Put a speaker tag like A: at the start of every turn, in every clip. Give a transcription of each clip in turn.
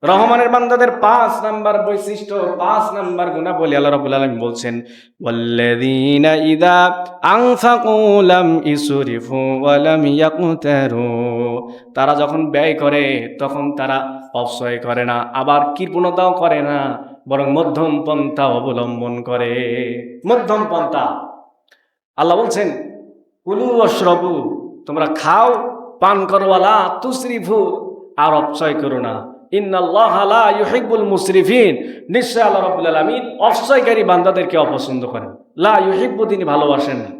A: রহমানের বান্দাদের ৫ নাম্বার বৈশিষ্ট্য, ৫ নাম্বার গুণাবলী আল্লাহ রাব্বুল আলামিন বলছেন, ওয়াল্লাযীনা ইযা আনফাকু লাম ইসরিফু ওয়া লাম ইয়াকতারু। তারা যখন ব্যয় করে তখন তারা অপচয় করে না, আবার কৃপণতাও করে না, বরং মধ্যম পন্থা অবলম্বন করে। মধ্যম পন্থা। আল্লাহ বলছেন, কুলু ওয়াশরাবু, তোমরা খাও পান করো, ওয়ালা তুসরিফু, আর অপচয় করো না। ইন্নাল্লাহা লা ইউহিব্বুল মুসরিফিন, নিশ্চয় আল্লাহ রাব্বুল আলামিন অপচয়কারী বান্দাদেরকে অপছন্দ করেন। লা ইউহিব্বু, তিনি ভালোবাসেন না।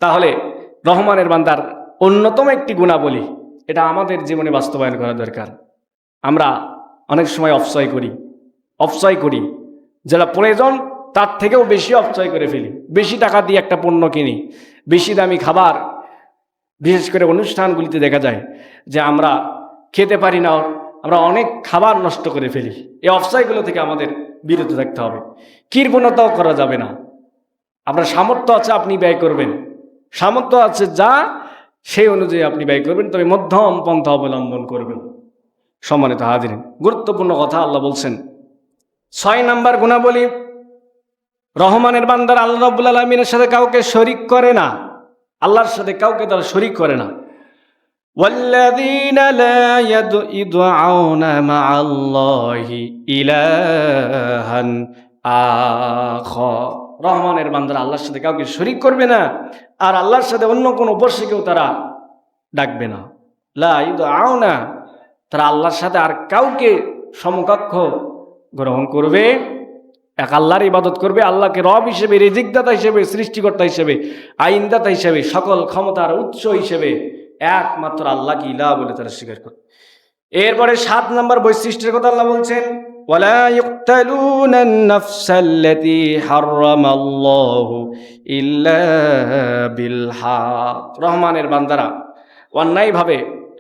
A: তাহলে রহমানের বান্দার অন্যতম একটি গুণাবলী, এটা আমাদের জীবনে বাস্তবায়ন করা দরকার। আমরা অনেক সময় অপচয় করি, যেটা প্রয়োজন তার থেকেও বেশি অপচয় করে ফেলি। বেশি টাকা দিয়ে একটা পণ্য কিনি, বেশি দামি খাবার, বিশেষ করে অনুষ্ঠানগুলিতে দেখা যায় যে আমরা খেতে পারি না, আমরা অনেক খাবার নষ্ট করে ফেলি। এই অপচয়গুলো থেকে আমাদের বিরত থাকতে হবে। কৃপণতাও করা যাবে না। আপনার সামর্থ্য আছে, আপনি ব্যয় করবেন, সামর্থ্য আছে যা, সেই অনুযায়ী আপনি ব্যয় করবেন, তবে মধ্যম পন্থা অবলম্বন করবেন। সম্মানিত হাজিরিন, গুরুত্বপূর্ণ কথা আল্লাহ বলছেন। ৬ নাম্বার গুণাবলী, রহমানের বান্দার আল্লাহ রাব্বুল আলামিনের সাথে কাউকে শরীক করে না। আল্লাহর সাথে কাউকে তারা শরীক করে না। ওয়াল্লাযীনা লা ইয়াদউনা মা'আল্লাহি ইলাহান আখার। রহমানের বান্দারা আল্লাহর সাথে কাউকে শরীক করবে না, আর আল্লাহর সাথে অন্য কোনো বর্ষীকেও তারা ডাকবে না। লা ইয়াদউনা, তারা আল্লাহর সাথে আর কাউকে সমকক্ষ গ্রহণ করবে, এক আল্লাহর ইবাদত করবে, আল্লাহকে রব হিসেবে, রিজিকদাতা হিসেবে, সৃষ্টিকর্তা হিসেবে, আইনদাতা হিসেবে, সকল ক্ষমতার উৎস হিসেবে একমাত্র আল্লাহকে ইলাহ বলে তারা স্বীকার করে। এরপরে ৭ নম্বর বৈশিষ্ট্যের কথা আল্লাহ বলছেন, ওয়ালা ইয়াকতালুনান নাফসাল্লাতী হারামাল্লাহু ইল্লা বিল হক। রহমানের বান্দারা অন্যায়ভাবে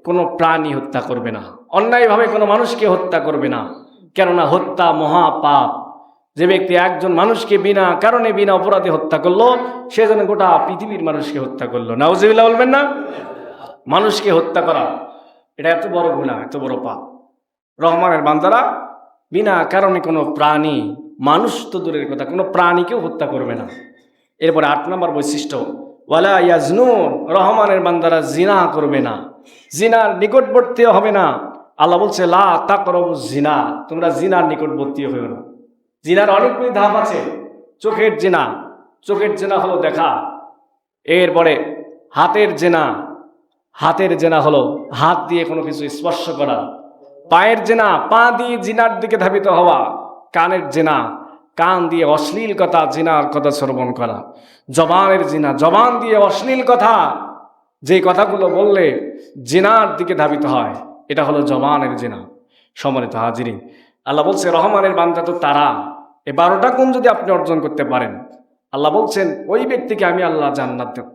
A: কোনো প্রাণী হত্যা করবে না, অন্যায়ভাবে কোনো মানুষকে হত্যা করবে না। কেননা হত্যা মহা পাপ। যে ব্যক্তি একজন মানুষকে বিনা কারণে, বিনা অপরাধে হত্যা করলো, সে যেন গোটা পৃথিবীর মানুষকে হত্যা করলো। নাউজুবিল্লাহ বলবেন না? মানুষকে হত্যা করা, এটা এত বড় গুনাহ, এত বড় পাপ। রহমানের বান্দারা বিনা কারণে কোনো প্রাণী, মানুষ তো দূরের কথা, কোনো প্রাণীকেও হত্যা করবে না। এরপরে ৮ নম্বর বৈশিষ্ট্য, ওয়ালা ইয়াজনুন, রহমানের বান্দারা জিনা করবে না, জিনার নিকটবর্তী হবে না। আল্লাহ বলছে, লা তাকরাবুজ জিনা, তোমরা জিনার নিকটবর্তী হইও না। জিনার অনেকগুলি ধাপ আছে। চোখের জিনা, চোখের জিনা হলো দেখা। এরপরে হাতের জিনা, হাতের জেনা হলো হাত দিয়ে কোনো কিছু স্পর্শ করা। পায়ের জেনা, পা দিয়ে জিনার দিকে ধাবিত হওয়া। কানের জেনা, কান দিয়ে অশ্লীল কথা, জিনার কথা শ্রবণ করা। জবানের জিনা, জবান দিয়ে অশ্লীল কথা, যে কথাগুলো বললে জিনার দিকে ধাবিত হয়, এটা হলো জবানের জিনা। সম্মানিত হাজিরিন, আল্লাহ বলছে রহমানের বান্দা তো তারা, এই 12টা গুণ যদি আপনি অর্জন করতে পারেন, আল্লাহ বলছেন ওই ব্যক্তিকে আমি আল্লাহ জান্নাত দেব।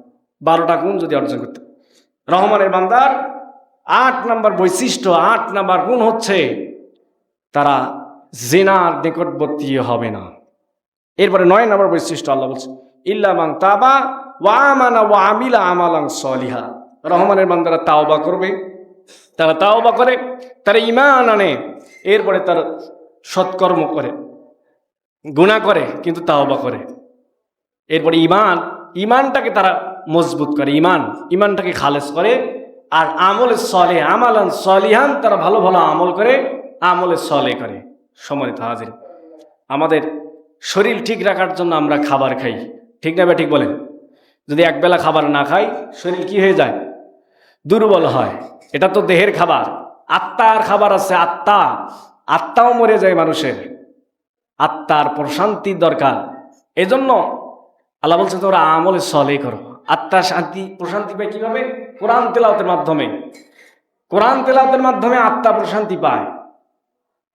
A: 12টা গুণ যদি অর্জন করতে। রহমানের বান্দার ৮ নম্বর বৈশিষ্ট্য, ৮ নম্বর গুণ হচ্ছে তারা জিনার নিকটবর্তী হবে না। এরপরে ৯ নম্বর বৈশিষ্ট্য আল্লাহ বলছে, ইল্লা মান তাবা ওয়া আমানা ওয়া আমিলা আমালান সলিহা। রহমানের বান্দারা তাওবা করবে, তারা তাওবা করে, তারা ঈমান আনে, এরপরে তারা সৎকর্ম করে, গুনাহ করে কিন্তু তাওবা করে। এরপরে ঈমানটাকে তারা মজবুত করে, ঈমানটাকে খালেস করে, আর আমলে সলে, আমালান সলিহান, তারা ভালো ভালো আমল করে, আমলে সলে করে। সম্মানিত হাজির, আমাদের শরীর ঠিক রাখার জন্য আমরা খাবার খাই, ঠিক না? ঠিক বলেন। যদি একবেলা খাবার না খাই, শরীর কি হয়ে যায়? দুর্বল হয়। এটা তো দেহের খাবার। আত্মার খাবার আছে, আত্মাও মরে যায় মানুষের। আত্মার প্রশান্তির দরকার। এজন্য আল্লাহ বলছে তোমরা আমলে সলে করো। আত্মা শান্তি প্রশান্তি পায় কিভাবে? কোরআন তেলাওয়াতের মাধ্যমে। কোরআন তেলাওয়াতের মাধ্যমে আত্মা প্রশান্তি পায়।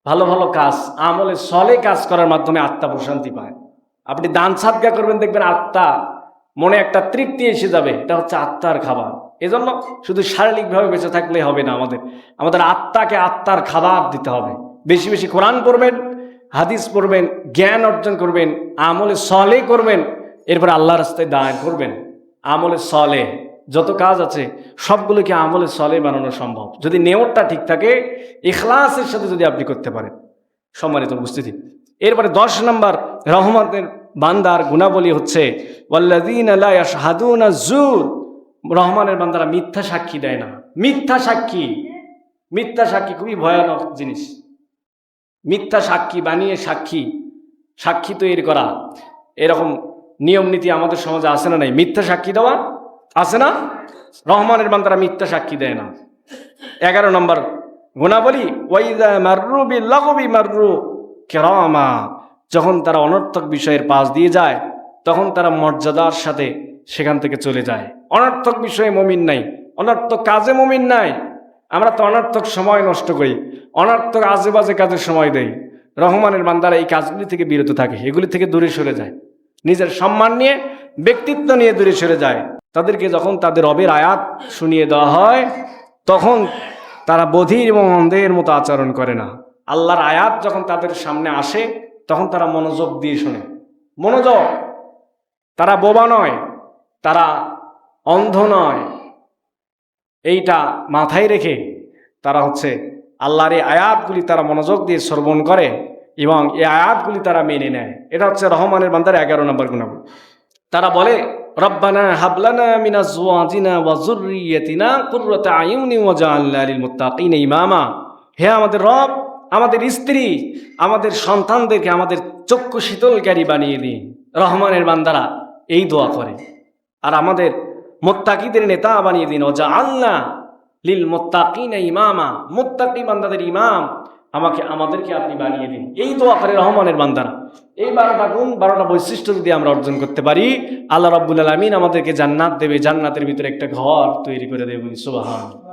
A: ভালো ভালো কাজ, আমলে সলে কাজ করার মাধ্যমে আত্মা প্রশান্তি পায়। আপনি দান সাদকা করবেন, দেখবেন আত্মা মনে একটা তৃপ্তি এসে যাবে। এটা হচ্ছে আত্মার খাবার। এজন্য শুধু শারীরিকভাবে বেঁচে থাকলে হবে না, আমাদের আত্মাকে আত্মার খাবার দিতে হবে। বেশি বেশি কোরআন পড়বেন, হাদিস পড়বেন, জ্ঞান অর্জন করবেন, আমলে সলে করবেন, এরপর আল্লাহর রাস্তায় দান করবেন। আমলে সলে যত কাজ আছে সবগুলোকে আমলে সলে বানানো সম্ভব যদি নিয়তটা ঠিক থাকে, ইখলাসের সাথে যদি আপনি করতে পারেন। সম্মানিত উপস্থিতি, এরপরে 10 নম্বর রহমতের বান্দার গুণাবলী হচ্ছে ওয়াল্লাযীনা লা ইয়াশহাদুনা যুর। রহমানের বান্দারা মিথ্যা সাক্ষী দেয় না। মিথ্যা সাক্ষী খুবই ভয়ানক জিনিস। মিথ্যা সাক্ষী বানিয়ে সাক্ষী তৈরি করা, এরকম নিয়ম নীতি আমাদের সমাজে আছে না নাই? মিথ্যা সাক্ষী দেওয়া আছে না? রহমানের বান্দারা মিথ্যা সাক্ষী দেয় না। 11 নম্বর গুণাবলী ওয়াইযা মাররু বিল্লাগবি মাররু কিরামা। যখন তারা অনর্থক বিষয়ের পাশ দিয়ে যায় তখন তারা মর্যাদার সাথে সেখান থেকে চলে যায়। অনর্থক বিষয়ে মুমিন নাই, অনর্থক কাজে মুমিন নাই। আমরা তো অনর্থক সময় নষ্ট করি, অনর্থক আজেবাজে কাজে সময় দেই। রহমানের বান্দারা এই কাজগুলি থেকে বিরত থাকে, এগুলি থেকে দূরে সরে যায়, নিজের সম্মান নিয়ে ব্যক্তিত্ব নিয়ে দূরে সরে যায়। তাদেরকে যখন তাদের রবের আয়াত শুনিয়ে দেওয়া হয় তখন তারা বধির এবং অন্ধের মতো আচরণ করে না। আল্লাহর আয়াত যখন তাদের সামনে আসে তখন তারা মনোযোগ দিয়ে শোনে। মনোযোগ, তারা বোবা নয়, তারা অন্ধ নয়। এইটা মাথায় রেখে তারা হচ্ছে আল্লাহর এই আয়াতগুলি তারা মনোযোগ দিয়ে শ্রবণ করে এবং এই আয়াতগুলি তারা মেনে নেয়। এটা হচ্ছে রহমানের বান্দার 11 নম্বর গুণাবলী। তারা বলে রব্বানা হাবলানা মিনাজওয়াজিনা ওয়া যুররিয়াতিনা কুররাতা আয়ুনি ওয়াজআলনা লিল মুত্তাকিনা ইমামা। হে আমাদের রব, আমাদের স্ত্রী, আমাদের সন্তানদেরকে আমাদের চক্ষু শীতলকারী বানিয়ে দিন। রহমানের বান্দারা এই দোয়া করে। আর আমাদের মুত্তাকিদের নেতা বানিয়ে দিন। ওয়াজআলনা লিল মুত্তাকিনা ইমামা, মুত্তাকি বান্দাদের ইমাম আমাদেরকে আপনি বানিয়ে দিন। এই দোয়া করে রহমানের বান্দারা। এই 12টা গুণ, 12টা বৈশিষ্ট্য যদি আমরা অর্জন করতে পারি, আল্লাহ রাব্বুল আলামিন আমাদেরকে জান্নাত দেবে, জান্নাতের ভিতরে একটা ঘর তৈরি করে দেবে। সুবহানাল্লাহ।